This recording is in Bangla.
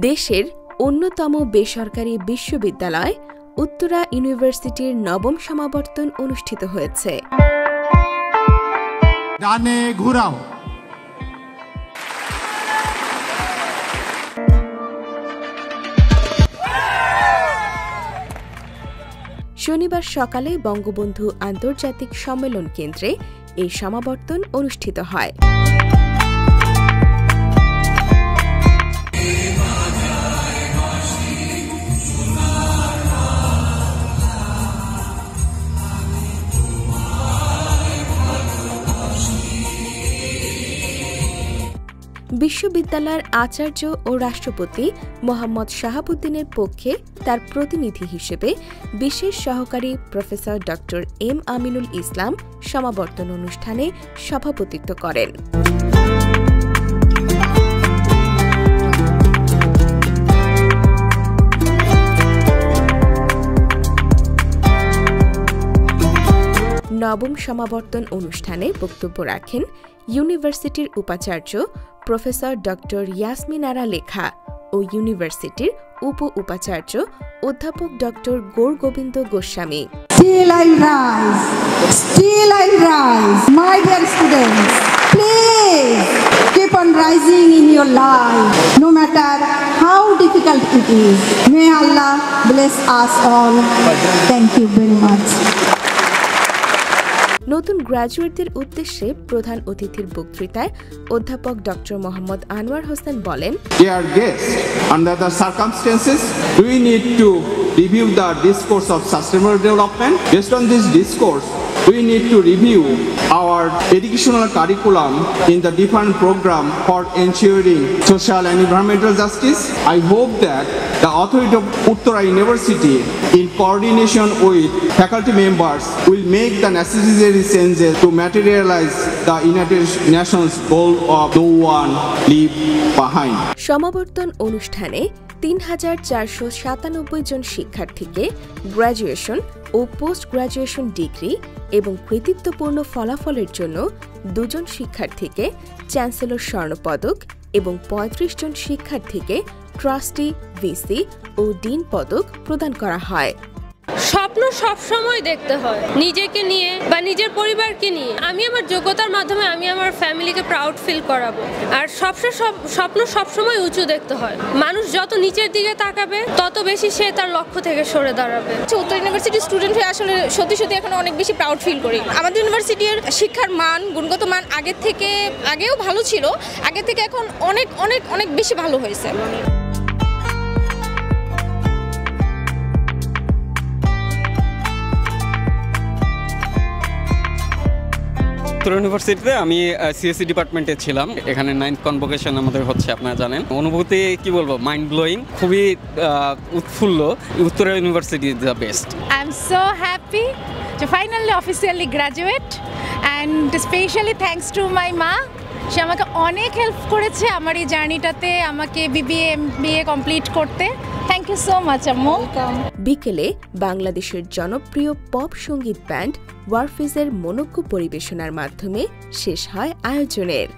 দেশের অন্যতম বেসরকারি বিশ্ববিদ্যালয় উত্তরা ইউনিভার্সিটির নবম সমাবর্তন অনুষ্ঠিত হয়েছে। ডানে ঘুরাও। শনিবার সকালে বঙ্গবন্ধু আন্তর্জাতিক সম্মেলন কেন্দ্রে এই সমাবর্তন অনুষ্ঠিত হয়। বিশ্ববিদ্যালয়ের আচার্য ও রাষ্ট্রপতি মোহাম্মদ শাহাবুদ্দিনের পক্ষে তার প্রতিনিধি হিসেবে বিশেষ সহকারী professor doctor M Aminul Islam সমাবর্তন অনুষ্ঠানে সভাপতিত্ব করেন। নবম সমাবর্তন অনুষ্ঠানে বক্তব্য রাখেন ইউনিভার্সিটির উপাচার্য প্রফেসর ডক্টর ইয়াসমিন আরা লেখা ও ইউনিভার্সিটির উপাচার্য অধ্যাপক doctor Gour Gobinda Goswami. Still I'll rise, my dear students. Please keep on rising in your life, no matter how difficult it is. May Allah bless us all. Thank you very much. নতুন গ্র্যাজুয়েটদের উদ্দেশ্যে প্রধান অতিথির বক্তৃতায় অধ্যাপক ডক্টর মোহাম্মদ আনোয়ার হোসেন বলেন, Dear guests, under the circumstances, we need to review the discourse of sustainable development. Based on this discourse, we need to review our educational curriculum in the different program for ensuring social and environmental justice. I hope that the authority of Uttara University, in coordination with faculty members, will make the necessary changes to materialize the United Nations goal of no one leave behind. সমাবর্তন অনুষ্ঠানে ৩,৪৯৭ জন শিক্ষার্থীকে গ্র্যাজুয়েশন ও পোস্ট গ্র্যাজুয়েশন ডিগ্রি এবং কৃতিত্বপূর্ণ ফলাফলের জন্য ২ জন শিক্ষার্থীকে চ্যান্সেলর স্বর্ণপদক এবং ৩৫ জন শিক্ষার্থীকে ট্রাস্টি, ভিসি ও ডিন পদক প্রদান করা হয়। স্বপ্ন সব সময় দেখতে হয়, নিজেকে নিয়ে বা নিজের পরিবারকে নিয়ে। আমি আমার যোগ্যতার মাধ্যমে আমি আমার ফ্যামিলিকে প্রাউড ফিল করাবো। আর স্বপ্ন সবসময় উঁচু দেখতে হয়। মানুষ যত নিচের দিকে তাকাবে তত বেশি সে তার লক্ষ্য থেকে সরে দাঁড়াবে। উত্তর ইউনিভার্সিটির স্টুডেন্ট হয়ে আসলে সত্যি এখন অনেক বেশি প্রাউড ফিল করি। আমাদের ইউনিভার্সিটির শিক্ষার মান, গুণগত মান আগেও ভালো ছিল, আগের থেকে এখন অনেক অনেক অনেক বেশি ভালো হয়েছে। উত্তরা ইউনিভার্সিটিতে আমি সিএসসি ডিপার্টমেন্টে ছিলাম। এখানে 9th কনভোকেশন আমাদের হচ্ছে, আপনারা জানেন। অনুভূতি কি বলবো, মাইন্ড ব্লোয়িং, খুবই উৎফুল্ল। Uttara university is the best. I am so happy to finally officially graduate and specially thanks to my মা। সে আমাকে অনেক হেল্প করেছে আমার এই জার্নিটাতে, আমাকে বিবিএ এমবিএ কমপ্লিট করতে। থ্যাংক ইউ সো মাচ আম্মু। বিকেলে বাংলাদেশের জনপ্রিয় পপ সঙ্গীত ব্যান্ড ওয়ারফিজের মনোজ্ঞ পরিবেশনার মাধ্যমে শেষ হয় আয়োজনের।